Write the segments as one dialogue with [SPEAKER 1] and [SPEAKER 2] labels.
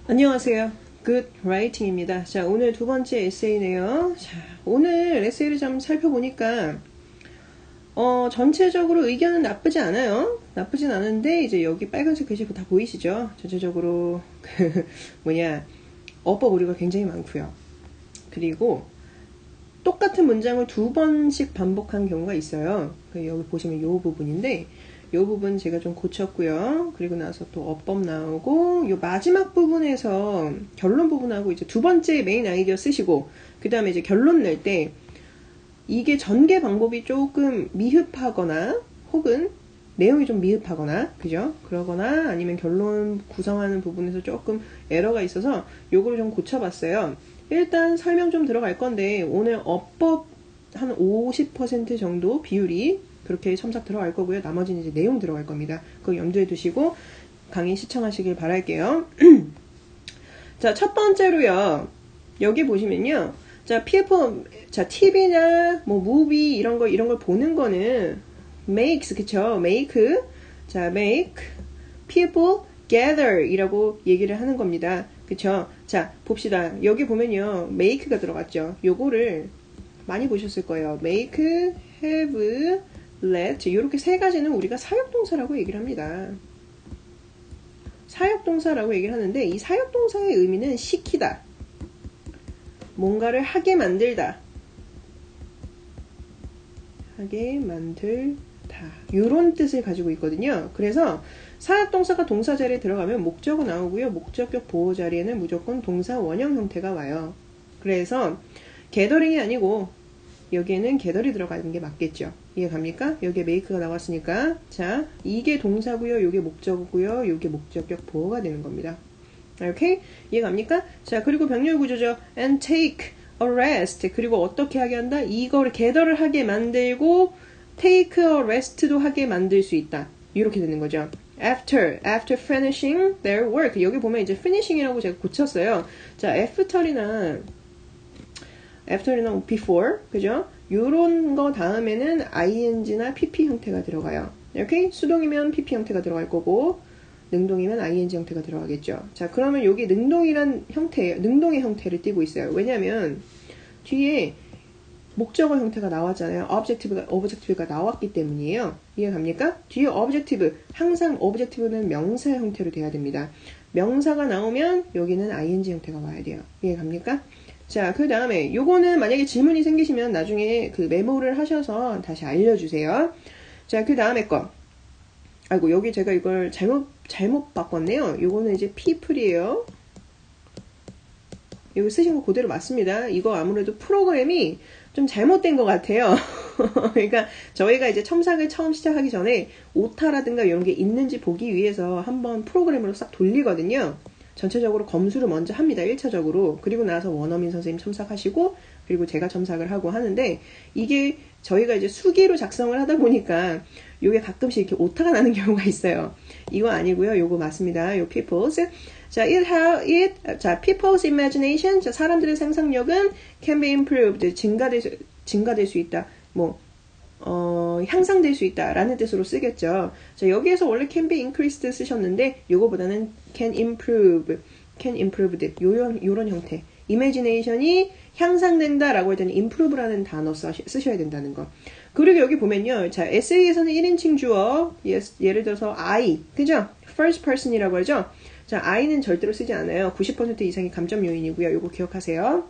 [SPEAKER 1] 안녕하세요. Good Writing입니다. 자, 오늘 두 번째 에세이네요. 자, 오늘 에세이를 좀 살펴보니까 전체적으로 의견은 나쁘지 않아요. 나쁘진 않은데 이제 여기 빨간색 글씨가 다 보이시죠? 전체적으로 어법 오류가 굉장히 많고요. 그리고 똑같은 문장을 두 번씩 반복한 경우가 있어요. 여기 보시면 이 부분인데 이 부분 제가 좀 고쳤고요. 그리고 나서 또 어법 나오고 이 마지막 부분에서 결론 부분하고 이제 두 번째 메인 아이디어 쓰시고 그 다음에 이제 결론 낼 때 이게 전개 방법이 조금 미흡하거나 혹은 내용이 좀 미흡하거나 그죠? 그러거나 아니면 결론 구성하는 부분에서 조금 에러가 있어서 요거를 좀 고쳐봤어요. 일단 설명 좀 들어갈 건데 오늘 어법 한 50% 정도 비율이 그렇게 첨삭 들어갈 거고요. 나머지는 이제 내용 들어갈 겁니다. 그거 염두에 두시고 강의 시청하시길 바랄게요. 자, 첫 번째로요. 여기 보시면요. 자, TV나 무비 이런 걸 보는 거는 makes 그쵸? make 자, make people gather 이라고 얘기를 하는 겁니다. 그쵸? 자, 봅시다. 여기 보면요. make가 들어갔죠. 요거를 많이 보셨을 거예요. make, have, let 이렇게 세 가지는 우리가 사역동사라고 얘기를 합니다. 사역동사라고 얘기를 하는데 이 사역동사의 의미는 시키다, 뭔가를 하게 만들다, 이런 뜻을 가지고 있거든요. 그래서 사역동사가 동사 자리에 들어가면 목적어 나오고요. 목적격 보호 자리에는 무조건 동사 원형 형태가 와요. 그래서 게더링이 아니고 여기에는 게더리 들어가는 게 맞겠죠. 이해 갑니까? 여기에 make가 나왔으니까 자, 이게 동사고요. 이게 목적어고요. 이게 목적격 보호가 되는 겁니다. 오케이? 이해 갑니까? 자, 그리고 병렬 구조죠. and take a rest. 그리고 어떻게 하게 한다? 이거를 게더를 하게 만들고 take a rest도 하게 만들 수 있다. 이렇게 되는 거죠. after finishing their work. 여기 보면 이제 finishing이라고 제가 고쳤어요. 자, after이나 before, 그죠? 요런 거 다음에는 ing나 pp 형태가 들어가요. 이렇게 수동이면 pp 형태가 들어갈 거고 능동이면 ing 형태가 들어가겠죠. 자, 그러면 여기 능동이란 능동의 형태를 띠고 있어요. 왜냐면 뒤에 목적어 형태가 나왔잖아요. objective가 나왔기 때문이에요. 이해 갑니까? 뒤에 objective, 항상 objective는 명사 형태로 돼야 됩니다. 명사가 나오면 여기는 ing 형태가 와야 돼요. 이해 갑니까? 자, 그 다음에 요거는 만약에 질문이 생기시면 나중에 그 메모를 하셔서 다시 알려주세요. 자, 그 다음에 거. 아이고, 여기 제가 이걸 잘못 바꿨네요. 요거는 이제 people이에요. 여기 쓰신 거 그대로 맞습니다. 이거 아무래도 프로그램이 좀 잘못된 것 같아요. 그러니까 저희가 이제 첨삭을 처음 시작하기 전에 오타라든가 이런 게 있는지 보기 위해서 한번 프로그램으로 싹 돌리거든요. 전체적으로 검수를 먼저 합니다. 1차적으로. 그리고 나서 원어민 선생님 첨삭하시고 그리고 제가 첨삭을 하고 하는데 이게 저희가 이제 수기로 작성을 하다 보니까 이게 가끔씩 이렇게 오타가 나는 경우가 있어요. 이거 아니고요. 요거 맞습니다. 요 people's. 자, people's imagination. 자, 사람들의 상상력은 can be improved. 증가될 수 있다. 향상될 수 있다 라는 뜻으로 쓰겠죠. 자, 여기에서 원래 can be increased 쓰셨는데 요거보다는 can improved 요런 형태. imagination이 향상된다 라고 할 때는 improve라는 단어 쓰셔야 된다는 거. 그리고 여기 보면요. 자, 에세이에서는 1인칭 주어 예를 들어서 I 그죠? first person이라고 하죠. 자, I는 절대로 쓰지 않아요. 90% 이상이 감점 요인이고요. 요거 기억하세요.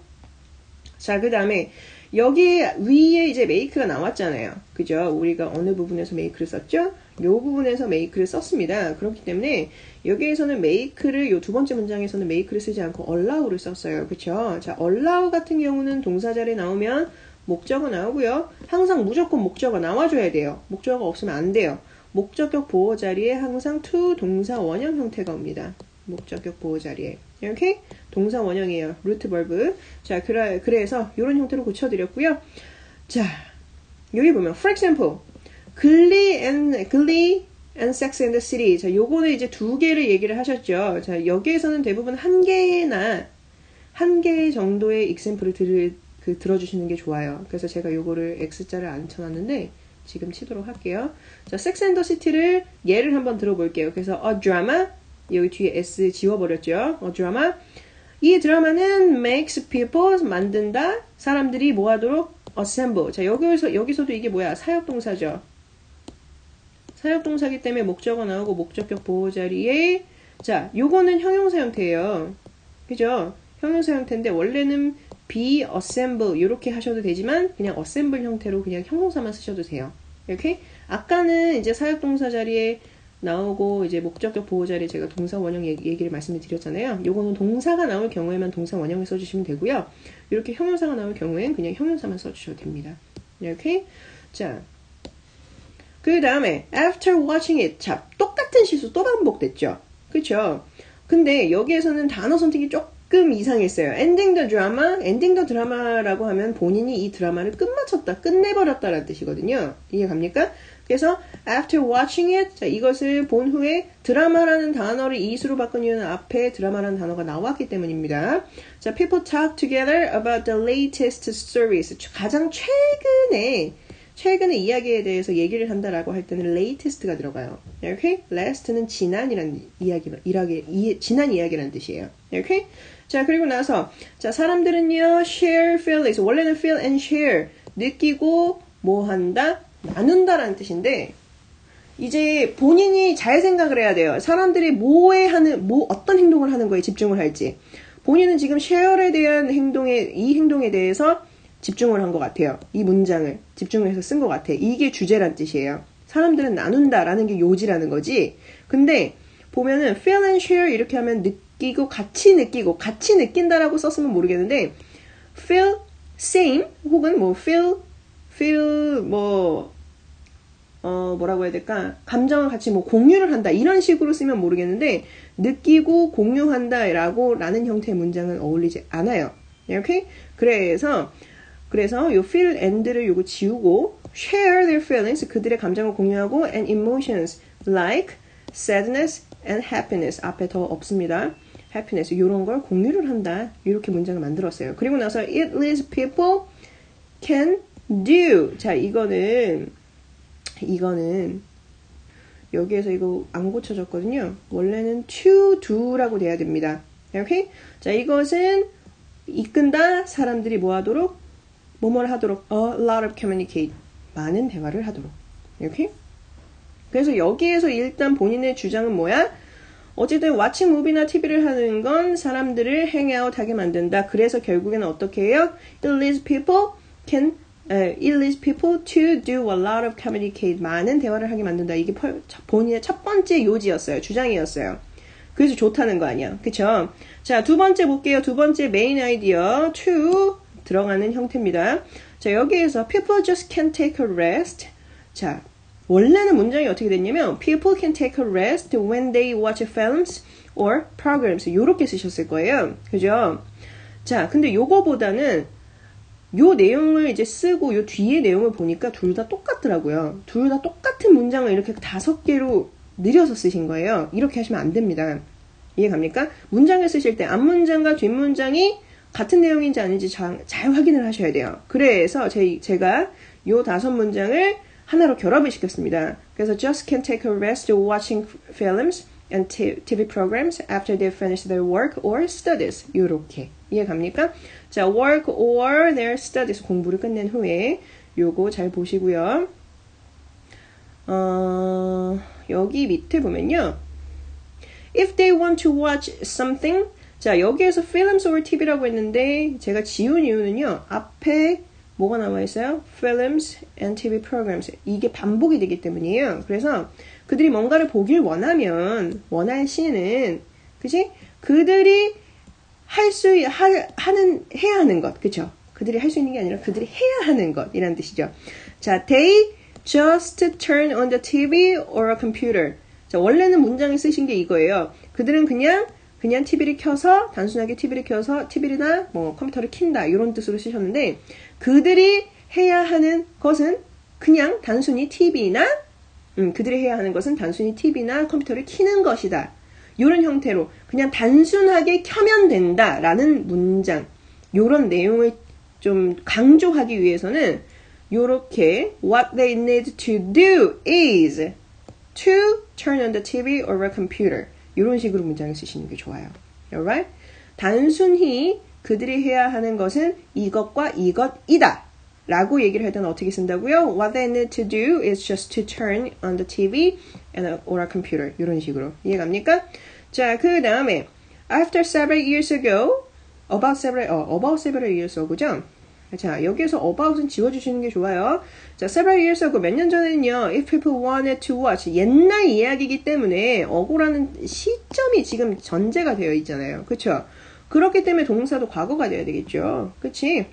[SPEAKER 1] 자, 그 다음에 여기 위에 이제 make가 나왔잖아요. 그죠? 우리가 어느 부분에서 make를 썼죠? 요 부분에서 make를 썼습니다. 그렇기 때문에 여기에서는 make를 요 두 번째 문장에서는 make를 쓰지 않고 allow를 썼어요. 그쵸? 자, allow 같은 경우는 동사 자리에 나오면 목적어 나오고요. 항상 무조건 목적어 나와줘야 돼요. 목적어 없으면 안 돼요. 목적격 보호 자리에 항상 to 동사 원형 형태가 옵니다. 목적격 보호 자리에. 이렇게 동사 원형이에요. 루트 벌브. 자, 그래서 이런 형태로 고쳐드렸고요. 자, 여기 보면 for example, Glee and Sex and the City. 자, 요거는 이제 두 개를 얘기를 하셨죠. 자, 여기에서는 대부분 한 개 정도의 example을 들어주시는 게 좋아요. 그래서 제가 요거를 X자를 안 쳐놨는데 지금 치도록 할게요. 자, Sex and the City를 예를 한번 들어볼게요. 그래서 a drama 여기 뒤에 S 지워버렸죠. 드라마. 이 드라마는 makes people 만든다. 사람들이 뭐 하도록 assemble. 자, 여기서도 이게 뭐야? 사역동사죠. 사역동사기 때문에 목적어 나오고 목적격 보호 자리에 자, 요거는 형용사 형태예요. 그죠? 형용사 형태인데 원래는 be assemble 이렇게 하셔도 되지만 그냥 assemble 형태로 그냥 형용사만 쓰셔도 돼요. 이렇게 아까는 이제 사역동사 자리에 나오고 이제 목적격 보호 자리에 제가 동사 원형 얘기를 말씀을 드렸잖아요. 요거는 동사가 나올 경우에만 동사 원형을 써주시면 되고요. 이렇게 형용사가 나올 경우에는 그냥 형용사만 써주셔도 됩니다. 이렇게 자, 그 다음에 after watching it 자, 똑같은 실수 또 반복됐죠. 그쵸? 근데 여기에서는 단어 선택이 조금 이상했어요. ending the drama라고 하면 본인이 이 드라마를 끝마쳤다, 끝내버렸다라는 뜻이거든요. 이해 갑니까? 그래서 after watching it 자, 이것을 본 후에 드라마라는 단어를 이수로 바꾼 이유는 앞에 드라마라는 단어가 나왔기 때문입니다. 자, people talk together about the latest stories 가장 최근의 이야기에 대해서 얘기를 한다라고 할 때는 latest가 들어가요. 이렇게 last는 지난이라는 지난 이야기라는 뜻이에요. 이렇게 자, 그리고 나서 자, 사람들은요 share feelings 원래는 feel and share 느끼고 뭐 한다 나눈다라는 뜻인데 이제 본인이 잘 생각을 해야 돼요. 사람들이 어떤 행동을 하는 거에 집중을 할지. 본인은 지금 share에 대한 이 행동에 대해서 집중을 한 것 같아요. 이 문장을 집중을 해서 쓴 것 같아. 이게 주제란 뜻이에요. 사람들은 나눈다라는 게 요지라는 거지. 근데 보면은 feel and share 이렇게 하면 느끼고 같이 느낀다라고 썼으면 모르겠는데 feel same 혹은 뭐 feel 뭐라고 해야 될까? 감정을 같이 뭐 공유를 한다 이런 식으로 쓰면 모르겠는데 느끼고 공유한다라는 형태의 문장은 어울리지 않아요. 이렇게 그래서 요 feel and를 요거 지우고 share their feelings 그들의 감정을 공유하고 and emotions like sadness and happiness 앞에 더 없습니다. happiness 이런 걸 공유를 한다 이렇게 문장을 만들었어요. 그리고 나서 it leads people can do 자 이거는 여기에서 이거 안 고쳐졌거든요. 원래는 to do라고 돼야 됩니다. 이렇게 자 이것은 이끈다 사람들이 뭐 하도록 뭐뭘 하도록 a lot of communicate 많은 대화를 하도록 이렇게 그래서 여기에서 일단 본인의 주장은 뭐야? 어쨌든 watching movie나 TV를 하는 건 사람들을 hang 하게 만든다. 그래서 결국에는 어떻게 해요? It leads people to do a lot of communicate 많은 대화를 하게 만든다. 이게 본인의 첫 번째 요지였어요. 주장이었어요. 그래서 좋다는 거 아니야. 그쵸? 자, 두 번째 볼게요. 두 번째 메인 아이디어 to 들어가는 형태입니다. 자, 여기에서 people just can't take a rest. 자, 원래는 문장이 어떻게 됐냐면 people can take a rest when they watch films or programs 요렇게 쓰셨을 거예요. 그죠? 자, 근데 요거보다는 요 내용을 이제 쓰고 요 뒤에 내용을 보니까 둘 다 똑같더라고요. 둘 다 똑같은 문장을 이렇게 5개로 늘려서 쓰신 거예요. 이렇게 하시면 안 됩니다. 이해 갑니까? 문장을 쓰실 때 앞문장과 뒷문장이 같은 내용인지 아닌지 잘 확인을 하셔야 돼요. 그래서 제가 요 5문장을 하나로 결합을 시켰습니다. 그래서 just can take a rest watching films and TV programs after they finish their work or studies. 요렇게. 이해 갑니까? 자, work or their studies. 공부를 끝낸 후에 요거 잘 보시고요. 여기 밑에 보면요. If they want to watch something 자, 여기에서 films or TV라고 했는데 제가 지운 이유는요. 앞에 뭐가 나와 있어요? films and TV programs. 이게 반복이 되기 때문이에요. 그래서 그들이 뭔가를 보길 원할 시는 그치? 그들이 해야 하는 것. 그쵸? 그들이 할 수 있는 게 아니라 그들이 해야 하는 것이라는 뜻이죠. 자, they just turn on the TV or a computer. 자, 원래는 문장을 쓰신 게 이거예요. 그들은 그냥 TV를 켜서 단순하게 TV를 켜서 TV나 뭐 컴퓨터를 킨다 이런 뜻으로 쓰셨는데 그들이 해야 하는 것은 그냥 단순히 그들이 해야 하는 것은 단순히 TV나 컴퓨터를 키는 것이다. 이런 형태로 그냥 단순하게 켜면 된다라는 문장 이런 내용을 좀 강조하기 위해서는 요렇게 what they need to do is to turn on the TV or a computer 이런 식으로 문장을 쓰시는 게 좋아요. alright? 단순히 그들이 해야 하는 것은 이것과 이것이다 라고 얘기를 할 때는 어떻게 쓴다고요? What they need to do is just to turn on the TV or a computer. 이런 식으로. 이해갑니까? 자, 그 다음에 After several years ago, about several years ago죠? 자, 여기에서 about은 지워주시는 게 좋아요. 자, several years ago, 몇 년 전에는요, if people wanted to watch, 옛날 이야기이기 때문에 ago라는 시점이 지금 전제가 되어 있잖아요. 그쵸? 그렇기 때문에 동사도 과거가 돼야 되겠죠. 그치?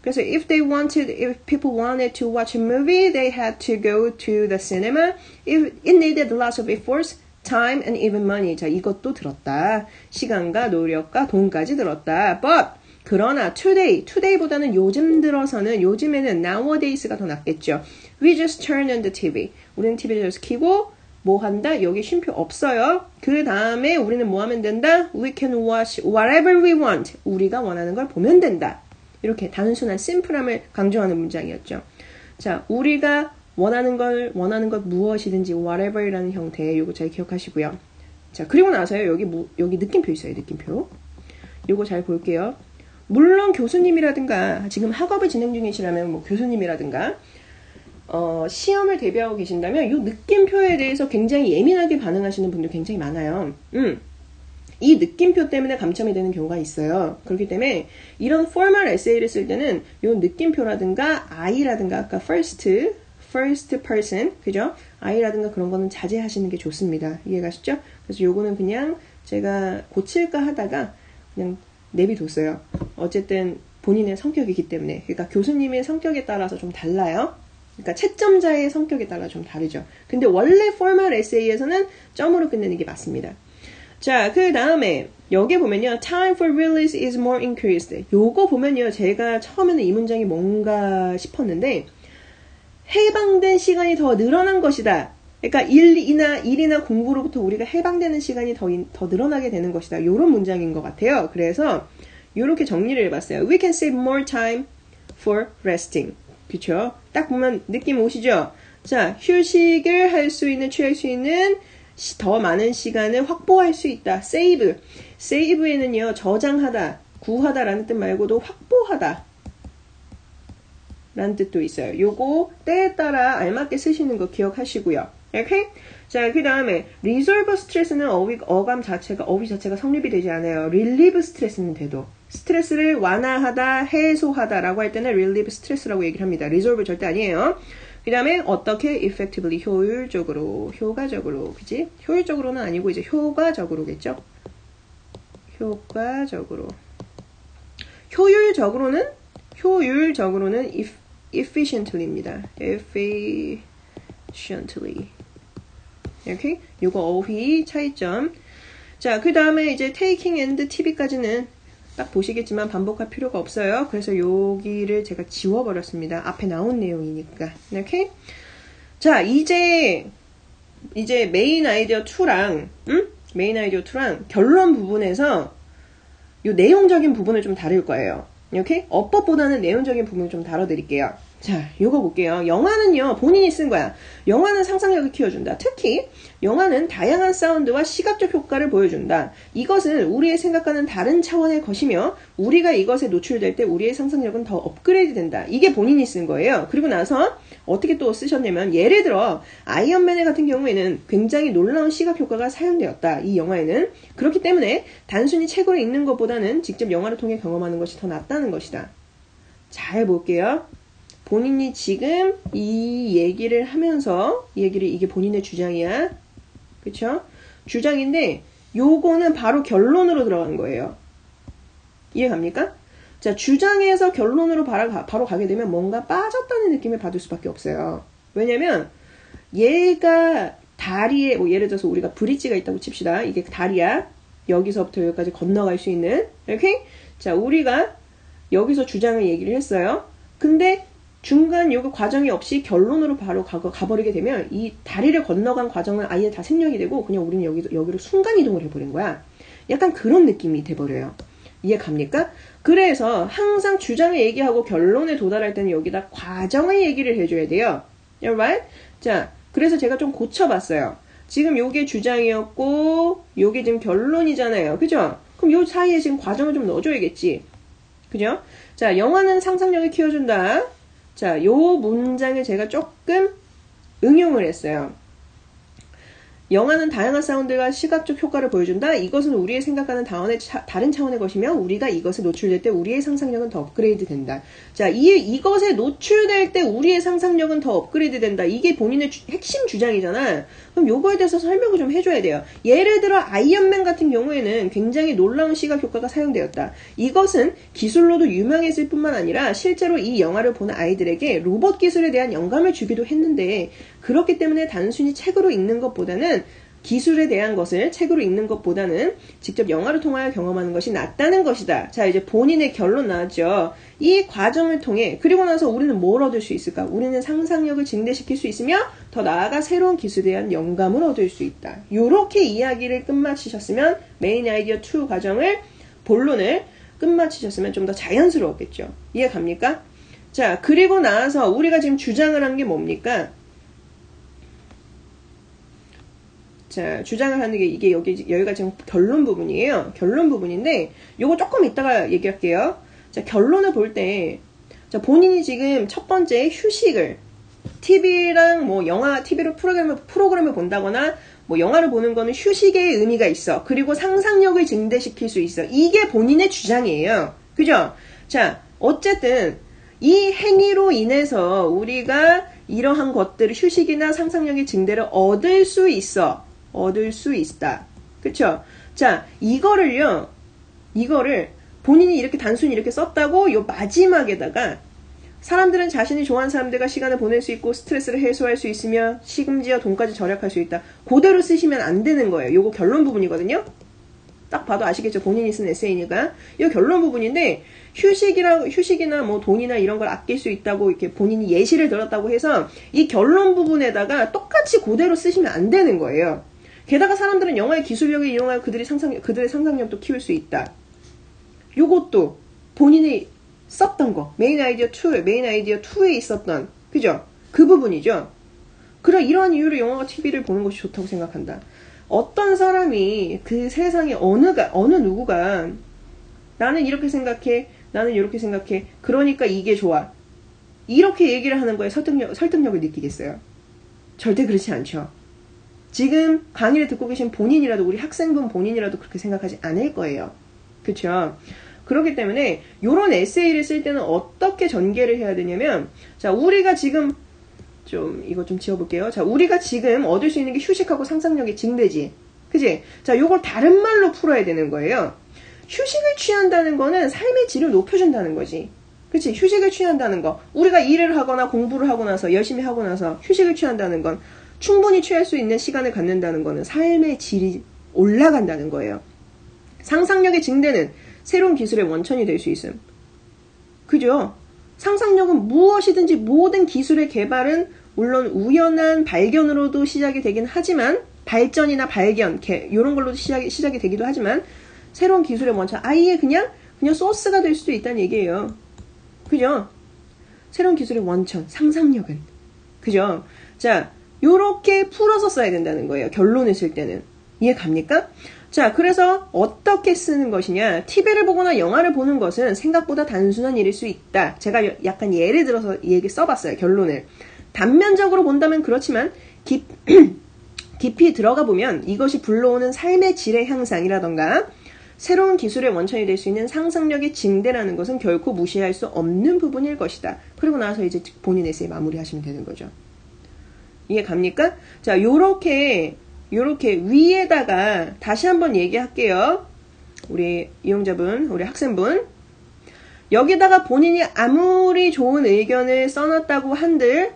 [SPEAKER 1] 그래서 if people wanted to watch a movie, they had to go to the cinema. It needed lots of efforts, time, and even money. 자, 이것도 들었다. 시간과 노력과 돈까지 들었다. But 그러나 today보다는 요즘에는 nowadays가 더 낫겠죠. We just turn on the TV. 우리는 TV를 just 켜고 뭐 한다? 여기 쉼표 없어요. 그 다음에 우리는 뭐 하면 된다? We can watch whatever we want. 우리가 원하는 걸 보면 된다. 이렇게 단순한 심플함을 강조하는 문장이었죠. 자, 우리가 원하는 것 무엇이든지 whatever이라는 형태 요거 잘 기억하시고요. 자, 그리고 나서요. 여기 느낌표 있어요. 느낌표. 요거 잘 볼게요. 물론 교수님이라든가 지금 학업을 진행 중이시라면 뭐 교수님이라든가 시험을 대비하고 계신다면 이 느낌표에 대해서 굉장히 예민하게 반응하시는 분들 굉장히 많아요. 이 느낌표 때문에 감점이 되는 경우가 있어요. 그렇기 때문에 이런 포멀 에세이를 쓸 때는 이 느낌표라든가 I라든가 아까 first person 그죠? I라든가 그런 거는 자제하시는 게 좋습니다. 이해가시죠? 그래서 요거는 그냥 제가 고칠까 하다가 그냥 내비뒀어요. 어쨌든 본인의 성격이기 때문에. 그러니까 교수님의 성격에 따라서 좀 달라요. 그러니까 채점자의 성격에 따라 좀 다르죠. 근데 원래 포멀 에세이에서는 점으로 끝내는 게 맞습니다. 자, 그 다음에 여기 보면요. Time for release is more increased. 요거 보면요. 제가 처음에는 이 문장이 뭔가 싶었는데 해방된 시간이 더 늘어난 것이다. 그러니까 일이나 공부로부터 우리가 해방되는 시간이 더 늘어나게 되는 것이다. 요런 문장인 것 같아요. 그래서 요렇게 정리를 해봤어요. We can save more time for resting. 그쵸? 딱 보면 느낌 오시죠? 자, 휴식을 취할 수 있는 더 많은 시간을 확보할 수 있다. save에는요, 저장하다, 구하다라는 뜻 말고도 확보하다 라는 뜻도 있어요. 요거 때에 따라 알맞게 쓰시는 거 기억하시고요. 오케이? 자, 그 다음에 resolve stress는 어휘 자체가 성립이 되지 않아요. relieve stress는 돼도. 스트레스를 완화하다, 해소하다라고 할 때는 relieve stress라고 얘기를 합니다. resolve 절대 아니에요. 그 다음에 어떻게 effectively, 효과적으로, 그치? 효율적으로는 아니고 이제 효과적으로겠죠? 효율적으로는 efficiently입니다. efficiently. 이렇게 요거 어휘 차이점. 자, 그 다음에 이제 taking and tv까지는 딱 보시겠지만 반복할 필요가 없어요. 그래서 여기를 제가 지워버렸습니다. 앞에 나온 내용이니까. 이렇게. 자, 이제 메인 아이디어 2랑 결론 부분에서 요 내용적인 부분을 좀 다룰 거예요. 이렇게 어법보다는 내용적인 부분을 좀 다뤄드릴게요. 자, 요거 볼게요. 영화는요, 본인이 쓴 거야. 영화는 상상력을 키워준다. 특히 영화는 다양한 사운드와 시각적 효과를 보여준다. 이것은 우리의 생각과는 다른 차원의 것이며 우리가 이것에 노출될 때 우리의 상상력은 더 업그레이드 된다. 이게 본인이 쓴 거예요. 그리고 나서 어떻게 또 쓰셨냐면 예를 들어 아이언맨 같은 경우에는 굉장히 놀라운 시각 효과가 사용되었다. 이 영화에는. 그렇기 때문에 단순히 책으로 읽는 것보다는 직접 영화를 통해 경험하는 것이 더 낫다는 것이다. 잘 볼게요. 본인이 지금 이 얘기를 하면서 이게 본인의 주장이야. 그쵸? 주장인데 요거는 바로 결론으로 들어간 거예요. 이해갑니까? 자, 주장에서 결론으로 바로 가게 되면 뭔가 빠졌다는 느낌을 받을 수밖에 없어요. 왜냐면 얘가 다리에 예를 들어서 우리가 브릿지가 있다고 칩시다. 이게 다리야. 여기서부터 여기까지 건너갈 수 있는. 이렇게? 자, 우리가 여기서 주장을 얘기를 했어요. 근데 중간 요거 과정이 없이 결론으로 바로 가버리게 되면 이 다리를 건너간 과정은 아예 다 생략이 되고 그냥 우리는 여기로 순간이동을 해버린 거야. 약간 그런 느낌이 돼버려요. 이해 갑니까? 그래서 항상 주장을 얘기하고 결론에 도달할 때는 여기다 과정의 얘기를 해줘야 돼요. Alright? 자, 그래서 제가 좀 고쳐봤어요. 지금 요게 주장이었고 요게 지금 결론이잖아요. 그죠? 그럼 요 사이에 지금 과정을 좀 넣어줘야겠지. 그죠? 자, 영화는 상상력을 키워준다. 자, 요 문장을 제가 조금 응용을 했어요. 영화는 다양한 사운드가 시각적 효과를 보여준다. 이것은 우리의 생각과는 다른 차원의 것이며 우리가 이것에 노출될 때 우리의 상상력은 더 업그레이드 된다. 자, 이것에 노출될 때 우리의 상상력은 더 업그레이드 된다. 이게 본인의 핵심 주장이잖아. 그럼 요거에 대해서 설명을 좀 해줘야 돼요. 예를 들어 아이언맨 같은 경우에는 굉장히 놀라운 시각 효과가 사용되었다. 이것은 기술로도 유명했을 뿐만 아니라 실제로 이 영화를 보는 아이들에게 로봇 기술에 대한 영감을 주기도 했는데, 그렇기 때문에 단순히 책으로 읽는 것보다는 기술에 대한 것을 책으로 읽는 것보다는 직접 영화를 통하여 경험하는 것이 낫다는 것이다. 자, 이제 본인의 결론 나왔죠. 이 과정을 통해 그리고 나서 우리는 뭘 얻을 수 있을까? 우리는 상상력을 증대시킬 수 있으며 더 나아가 새로운 기술에 대한 영감을 얻을 수 있다. 요렇게 이야기를 끝마치셨으면 메인 아이디어 2 과정을 본론을 끝마치셨으면 좀 더 자연스러웠겠죠. 이해 갑니까? 자, 그리고 나서 우리가 지금 주장을 한 게 뭡니까? 자, 주장을 하는 게 이게 여기가 지금 결론 부분이에요. 결론 부분인데 요거 조금 이따가 얘기할게요. 자, 결론을 볼 때, 자, 본인이 지금 첫 번째 휴식을 TV랑 뭐 영화, TV로 프로그램을 본다거나 뭐 영화를 보는 거는 휴식의 의미가 있어. 그리고 상상력을 증대시킬 수 있어. 이게 본인의 주장이에요. 그죠? 자, 어쨌든 이 행위로 인해서 우리가 이러한 것들을 휴식이나 상상력의 증대를 얻을 수 있어. 얻을 수 있다. 그쵸? 자, 이거를 본인이 이렇게 단순히 이렇게 썼다고 요 마지막에다가 사람들은 자신이 좋아하는 사람들과 시간을 보낼 수 있고 스트레스를 해소할 수 있으며 심지어 돈까지 절약할 수 있다. 그대로 쓰시면 안 되는 거예요. 요거 결론 부분이거든요. 딱 봐도 아시겠죠? 본인이 쓴 에세이니까. 이 결론 부분인데 휴식이나 뭐 돈이나 이런 걸 아낄 수 있다고 이렇게 본인이 예시를 들었다고 해서 이 결론 부분에다가 똑같이 그대로 쓰시면 안 되는 거예요. 게다가 사람들은 영화의 기술력을 이용하여 그들의 상상력도 키울 수 있다. 요것도 본인이 썼던 거, 메인 아이디어 2에 있었던, 그죠? 그 부분이죠. 그래, 이러한 이유로 영화가 TV를 보는 것이 좋다고 생각한다. 어떤 사람이 그 세상에 어느 누구가 나는 이렇게 생각해, 나는 이렇게 생각해, 그러니까 이게 좋아. 이렇게 얘기를 하는 거에 설득력을 느끼겠어요? 절대 그렇지 않죠. 지금 강의를 듣고 계신 본인이라도, 우리 학생분 본인이라도 그렇게 생각하지 않을 거예요. 그쵸? 그렇기 때문에 이런 에세이를 쓸 때는 어떻게 전개를 해야 되냐면, 자, 우리가 지금 이거 좀 지워볼게요. 자, 우리가 지금 얻을 수 있는 게 휴식하고 상상력의 증대지. 그치? 자, 요걸 다른 말로 풀어야 되는 거예요. 휴식을 취한다는 거는 삶의 질을 높여준다는 거지. 그치? 휴식을 취한다는 거. 우리가 일을 하거나 공부를 하고 나서, 열심히 하고 나서 휴식을 취한다는 건, 충분히 취할 수 있는 시간을 갖는다는 거는 삶의 질이 올라간다는 거예요. 상상력의 증대는 새로운 기술의 원천이 될 수 있음. 그죠? 상상력은 무엇이든지 모든 기술의 개발은 물론 우연한 발견으로도 시작이 되긴 하지만, 발전이나 발견, 이런 걸로도 시작이 되기도 하지만, 새로운 기술의 원천, 아예 그냥 소스가 될 수도 있다는 얘기예요. 그죠? 새로운 기술의 원천, 상상력은. 그죠? 자, 요렇게 풀어서 써야 된다는 거예요. 결론을 쓸 때는. 이해 갑니까? 자, 그래서 어떻게 쓰는 것이냐. TV를 보거나 영화를 보는 것은 생각보다 단순한 일일 수 있다. 제가 약간 예를 들어서 얘기 써봤어요. 결론을. 단면적으로 본다면 그렇지만 깊이 들어가 보면 이것이 불러오는 삶의 질의 향상이라던가 새로운 기술의 원천이 될 수 있는 상상력의 증대라는 것은 결코 무시할 수 없는 부분일 것이다. 그리고 나서 이제 본인 에세이 마무리하시면 되는 거죠. 이해 갑니까? 자, 요렇게 위에다가 다시 한번 얘기할게요. 우리 이용자분, 우리 학생분. 여기다가 본인이 아무리 좋은 의견을 써놨다고 한들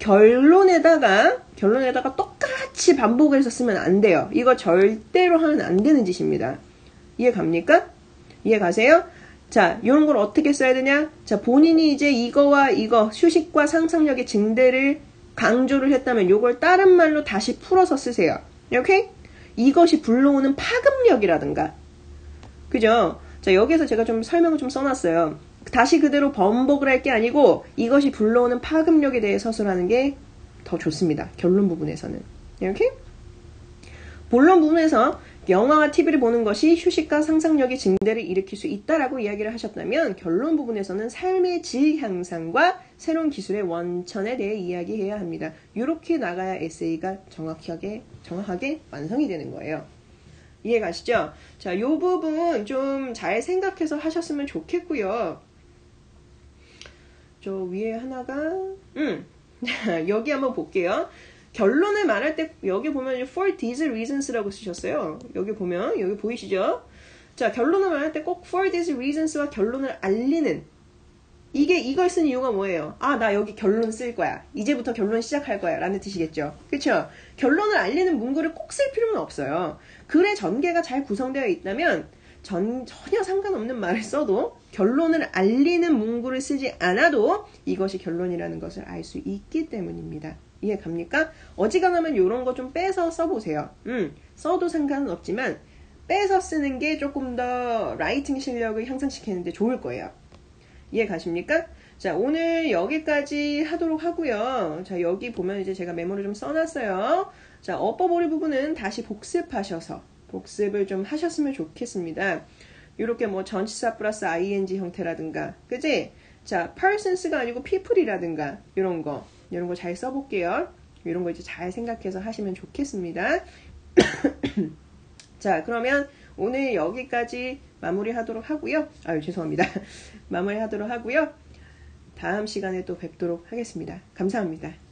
[SPEAKER 1] 결론에다가 똑같이 반복을 해서 쓰면 안 돼요. 이거 절대로 하면 안 되는 짓입니다. 이해 갑니까? 이해 가세요? 자, 이런 걸 어떻게 써야 되냐? 자, 본인이 이제 이거와 이거, 휴식과 상상력의 증대를 강조를 했다면 요걸 다른 말로 다시 풀어서 쓰세요. 오케이? 이것이 불러오는 파급력이라든가. 그죠? 자, 여기서 제가 좀 설명을 좀 써놨어요. 다시 그대로 번복을 할 게 아니고 이것이 불러오는 파급력에 대해 서술하는 게 더 좋습니다. 결론 부분에서는. 오케이? 본론 부분에서 영화와 TV를 보는 것이 휴식과 상상력의 증대를 일으킬 수 있다라고 이야기를 하셨다면 결론 부분에서는 삶의 질 향상과 새로운 기술의 원천에 대해 이야기해야 합니다. 이렇게 나가야 에세이가 정확하게 완성이 되는 거예요. 이해 가시죠? 자, 이 부분 좀 잘 생각해서 하셨으면 좋겠고요. 저 위에 하나가 여기 한번 볼게요. 결론을 말할 때 여기 보면 for these reasons라고 쓰셨어요. 여기 보면 여기 보이시죠? 자, 결론을 말할 때 꼭 for these reasons와 결론을 알리는 이걸 쓴 이유가 뭐예요? 아, 나 여기 결론 쓸 거야. 이제부터 결론 시작할 거야. 라는 뜻이겠죠. 그쵸? 결론을 알리는 문구를 꼭 쓸 필요는 없어요. 글의 전개가 잘 구성되어 있다면 전혀 상관없는 말을 써도 결론을 알리는 문구를 쓰지 않아도 이것이 결론이라는 것을 알 수 있기 때문입니다. 이해 갑니까? 어지간하면 이런 거 좀 빼서 써보세요. 써도 상관은 없지만 빼서 쓰는 게 조금 더 라이팅 실력을 향상시키는데 좋을 거예요. 이해 가십니까? 자, 오늘 여기까지 하도록 하고요. 자, 여기 보면 이제 제가 메모를 좀 써놨어요. 자, 어법오리 부분은 다시 복습하셔서 복습을 좀 하셨으면 좋겠습니다. 이렇게 뭐 전치사 플러스 ing 형태라든가, 그지? 자, persons가 아니고 people이라든가 이런 거 잘 써볼게요. 이런 거 이제 잘 생각해서 하시면 좋겠습니다. 자, 그러면 오늘 여기까지 마무리하도록 하고요. 아유, 죄송합니다. 마무리하도록 하고요. 다음 시간에 또 뵙도록 하겠습니다. 감사합니다.